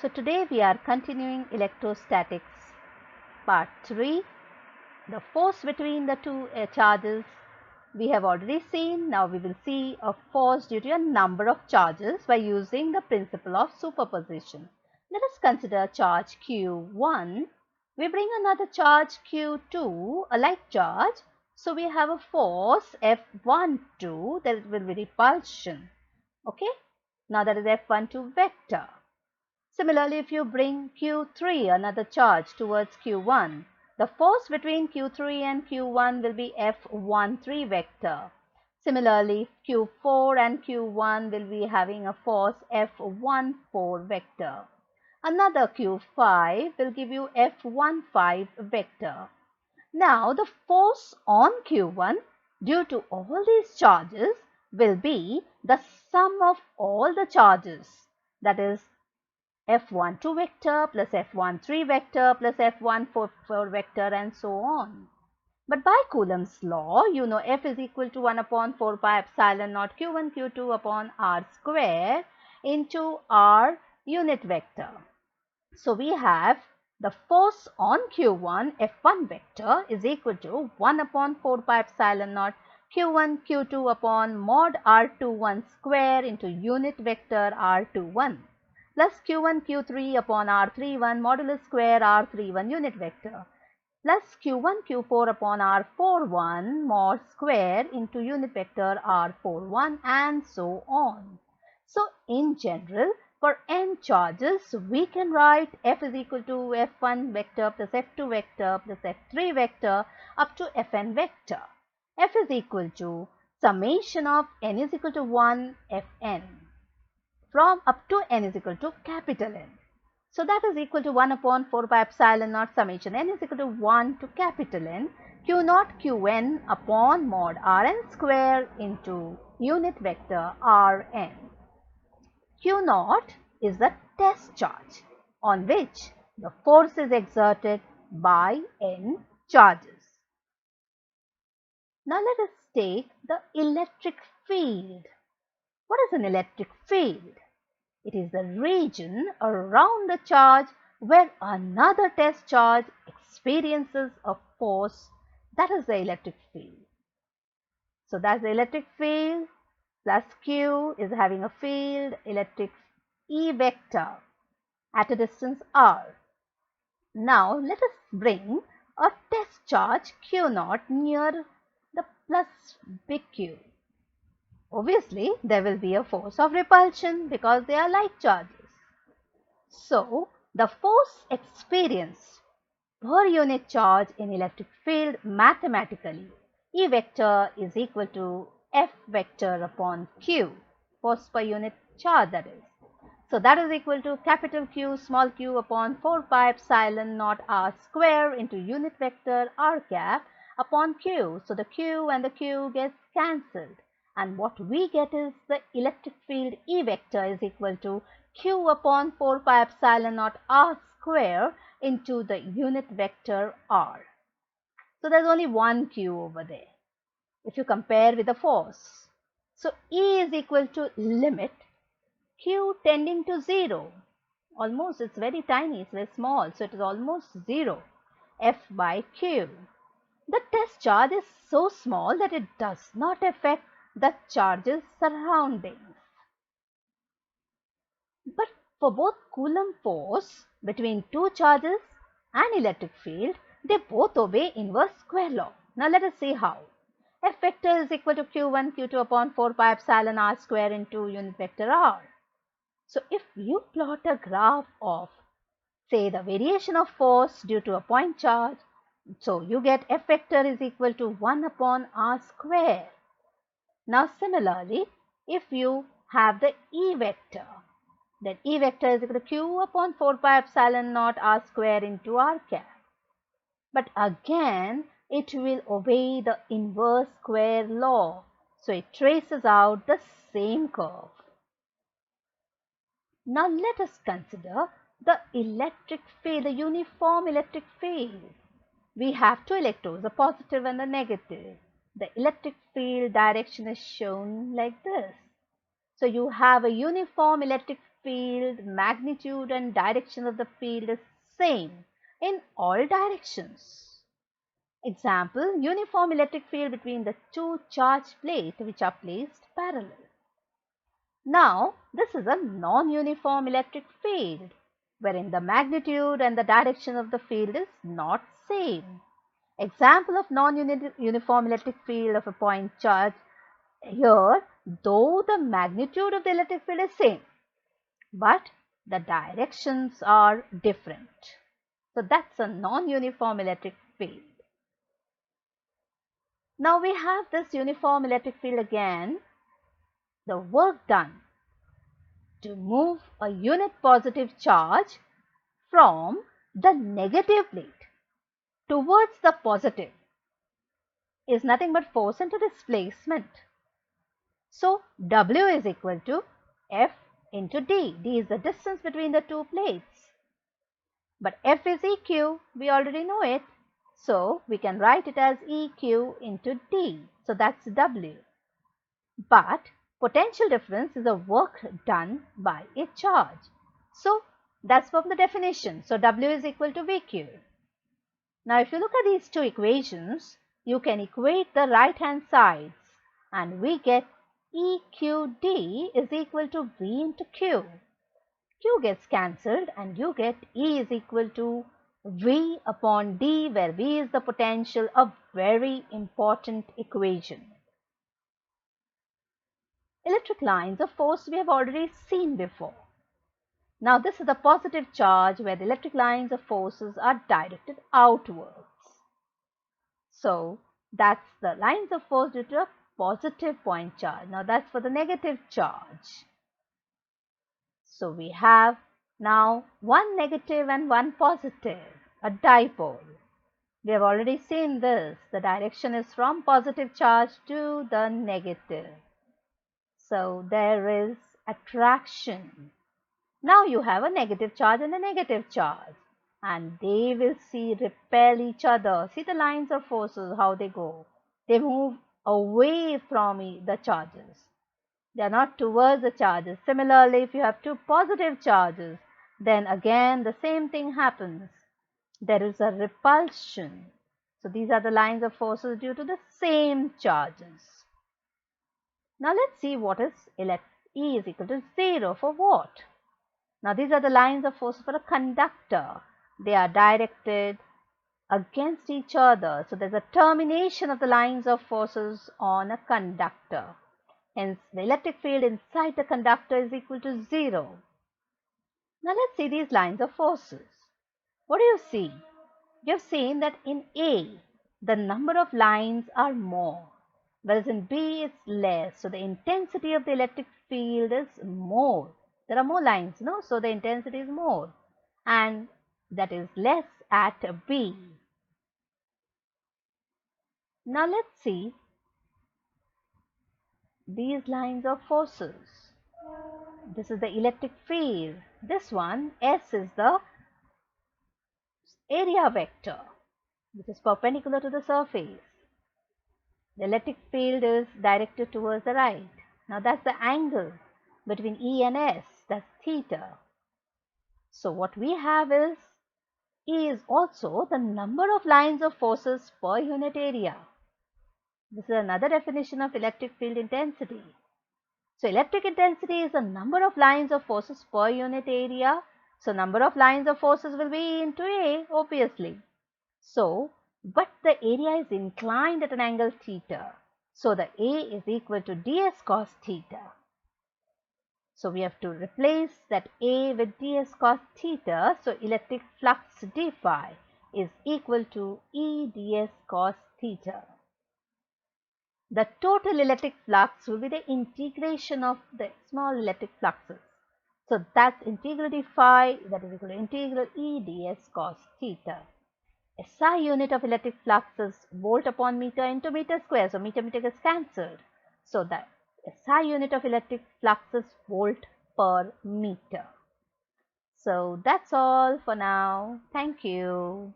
So today we are continuing electrostatics part 3, the force between the two charges. We have already seen, now we will see a force due to a number of charges by using the principle of superposition. Let us consider charge Q1. We bring another charge Q2, a like charge. So we have a force F12, there will be repulsion. Okay, now that is F12 vector. Similarly, if you bring Q3, another charge, towards Q1, the force between Q3 and Q1 will be F13 vector. Similarly, Q4 and Q1 will be having a force F14 vector. Another Q5 will give you F15 vector. Now, the force on Q1 due to all these charges will be the sum of all the charges, that is F12 vector plus F13 vector plus F14 vector and so on. But by Coulomb's law, you know F is equal to 1 upon 4 pi epsilon naught Q1 Q2 upon R square into R unit vector. So we have the force on Q1 F1 vector is equal to 1 upon 4 pi epsilon naught Q1 Q2 upon mod R21 square into unit vector R21 plus Q1 Q3 upon R31 modulus square R31 unit vector plus Q1 Q4 upon R41 mod square into unit vector R41 and so on. So in general, for n charges, we can write F is equal to F1 vector plus F2 vector plus F3 vector up to Fn vector. F is equal to summation of n is equal to 1 Fn from up to n is equal to capital N. So that is equal to 1 upon 4 pi epsilon naught summation n is equal to 1 to capital N Q naught Qn upon mod Rn square into unit vector Rn. Q naught is the test charge on which the force is exerted by n charges. Now let us take the electric field. What is an electric field? It is the region around the charge where another test charge experiences a force. That is the electric field. So that's the electric field plus Q is having a field electric E vector at a distance r. Now let us bring a test charge Q naught near the plus big Q. Obviously, there will be a force of repulsion because they are like charges. So, the force experienced per unit charge in electric field mathematically, E vector is equal to F vector upon Q, force per unit charge that is. So, that is equal to capital Q small q upon 4 pi epsilon naught r square into unit vector r cap upon Q. So, the Q and the Q gets cancelled. And what we get is the electric field E vector is equal to Q upon 4 pi epsilon naught R square into the unit vector R. So there's only one Q over there if you compare with the force. So E is equal to limit Q tending to 0. Almost, it's very tiny, it's very small, so it is almost 0. F by Q. The test charge is so small that it does not affect the charges surroundings. But for both Coulomb force between two charges and electric field, they both obey inverse square law. Now let us see how. F vector is equal to Q1 Q2 upon 4 pi epsilon r square into unit vector r. So if you plot a graph of, say, the variation of force due to a point charge, so you get F vector is equal to 1 upon r square. Now similarly, if you have the E vector, then E vector is equal to Q upon 4 pi epsilon naught r square into r cap. But again, it will obey the inverse square law. So it traces out the same curve. Now let us consider the electric field, the uniform electric field. We have two electrodes, the positive and the negative. The electric field direction is shown like this. So you have a uniform electric field, magnitude and direction of the field is same in all directions. Example, uniform electric field between the two charged plates which are placed parallel. Now, this is a non-uniform electric field, wherein the magnitude and the direction of the field is not same. Example of non-uniform electric field of a point charge here, though the magnitude of the electric field is same, but the directions are different. So that's a non-uniform electric field. Now we have this uniform electric field again. The work done to move a unit positive charge from the negative plate towards the positive is nothing but force into displacement. So W is equal to F into D. D is the distance between the two plates. But F is EQ, we already know it. So we can write it as EQ into D. So that's W. But potential difference is the work done by a charge. So that's from the definition. So W is equal to VQ. Now if you look at these two equations, you can equate the right hand sides and we get EQD is equal to V into Q. Q gets cancelled and you get E is equal to V upon D, where V is the potential, a very important equation. Electric lines of force we have already seen before. Now this is the positive charge where the electric lines of forces are directed outwards. So that's the lines of force due to a positive point charge. Now that's for the negative charge. So we have now one negative and one positive, a dipole. We have already seen this. The direction is from positive charge to the negative. So there is attraction. Now you have a negative charge and a negative charge, and they will repel each other. See the lines of forces, how they go. They move away from the charges. They are not towards the charges. Similarly, if you have two positive charges, then again the same thing happens. There is a repulsion. So these are the lines of forces due to the same charges. Now let's see what is E is equal to 0 for what? Now these are the lines of force for a conductor. They are directed against each other. So there's a termination of the lines of forces on a conductor. Hence the electric field inside the conductor is equal to 0. Now let's see these lines of forces. What do you see? You have seen that in A, the number of lines are more, whereas in B it's less. So the intensity of the electric field is more. There are more lines, no? So the intensity is more, and that is less at B. Now let's see these lines of forces. This is the electric field. This one, S, is the area vector, which is perpendicular to the surface. The electric field is directed towards the right. Now that's the angle between E and S, that's theta. So what we have is E is also the number of lines of forces per unit area. This is another definition of electric field intensity. So electric intensity is the number of lines of forces per unit area. So number of lines of forces will be E into A, obviously. So, but the area is inclined at an angle theta. So the A is equal to ds cos theta. So we have to replace that A with ds cos theta. So electric flux d phi is equal to E ds cos theta. The total electric flux will be the integration of the small electric fluxes. So that's integral d phi, that is equal to integral E ds cos theta. SI unit of electric flux is volt upon meter into meter square. So meter gets cancelled. So the SI unit of electric flux is volt per meter. So that's all for now. Thank you.